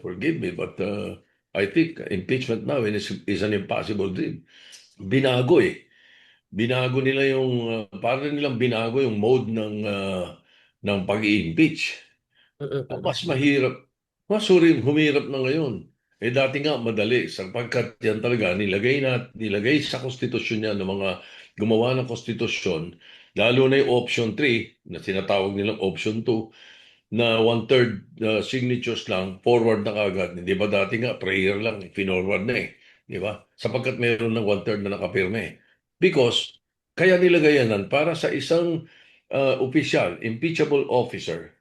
forgive me, but I think impeachment now is an impossible dream. Binago eh. Binago nila yung, parang nilang binago yung mode ng pag-i-impeach. Mm, Mas mm, mahirap, humirap na ngayon. Eh dati nga madali, sapagkat yan talaga nilagay sa konstitusyon yan ng mga gumawa ng konstitusyon, lalo na yung option 3 na tinatawag nilang option 2, na one-third signatures lang, forward na kagad. Hindi ba dati nga, prayer lang, finorward na eh. Di ba? Sapagkat mayroon ng one-third na nakapirme. Because, kaya nilagay yan para sa isang opisyal, impeachable officer,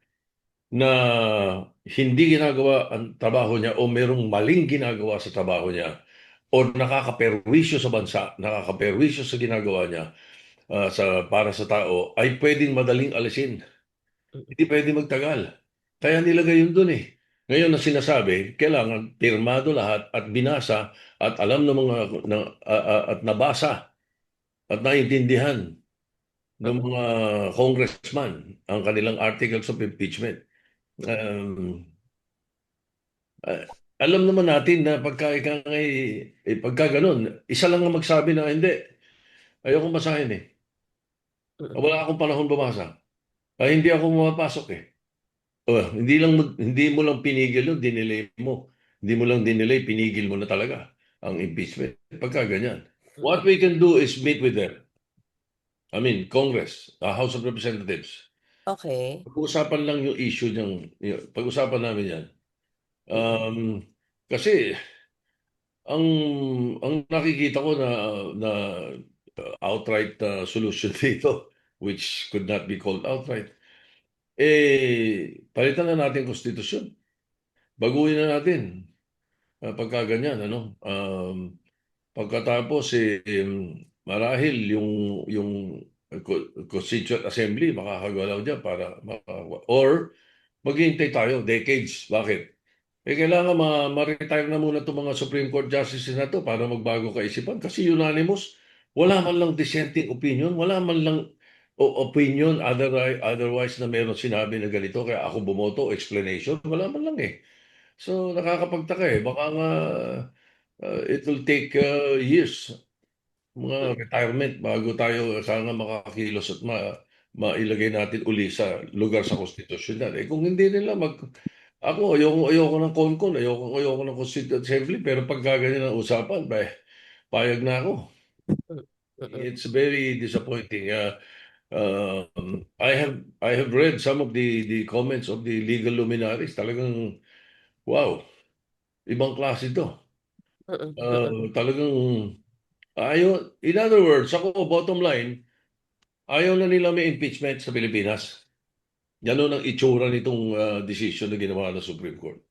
na hindi ginagawa ang trabaho niya o merong maling ginagawa sa trabaho niya o nakakaperwisyo sa bansa, nakakaperwisyo sa ginagawa niya para sa tao, ay pwedeng madaling alisin. mm, Hindi pwede magtagal. Kaya nilagay yun dun eh. Ngayon na sinasabi, kailangan pirmado lahat at binasa at alam ng mga at nabasa at naintindihan ng mm, mga congressman ang kanilang articles of impeachment. Um, ah, Alam naman natin na pagka ganun, isa lang ang magsabi na hindi, ayokong basahin eh. mm, Wala akong panahon bumasa. Ay, hindi ako pumapasok eh. Hindi mo lang pinigil yun, dinelay mo. Hindi mo lang dinelay, pinigil mo na talaga ang impeachment. Pagka ganyan. What mm. we can do is meet with them. I mean, Congress, House of Representatives. Okay. Pag-uusapan lang yung issue pag-usapan namin yan. Mm, Um, Kasi ang ang nakikita ko na outright solution dito, which could not be called outright, palitan na natin konstitusyon. Baguhin na natin. Pagka ganyan, ano? Pagkatapos, marahil yung Constituent Assembly makakagalaw dyan or maghihintay tayo, decades. Bakit? Kailangan ma-retire na muna itong mga Supreme Court Justices na to para magbago kaisipan. Kasi unanimous, wala man lang dissenting opinion, wala man lang opinion otherwise na meron sinabi na ganito, kaya ako bumoto, explanation, wala man lang eh. So nakakapagtaka eh. Baka nga it will take years, mga retirement, bago tayo sana makakilos at mailagay natin uli sa lugar sa konstitusyon na. Eh kung hindi nila ayoko ng CONCON, ayoko ng Constituent Assembly, pero pagka ganyan ang usapan, payag na ako. mm, mm, It's very disappointing. I have read some of the comments of the legal luminaries. Talagang, wow, ibang klase ito. mm, mm, Talagang in other words, ako, bottom line, ayaw na nila may impeachment sa Pilipinas. Ganun ang itsura nitong decision na ginawa ng Supreme Court.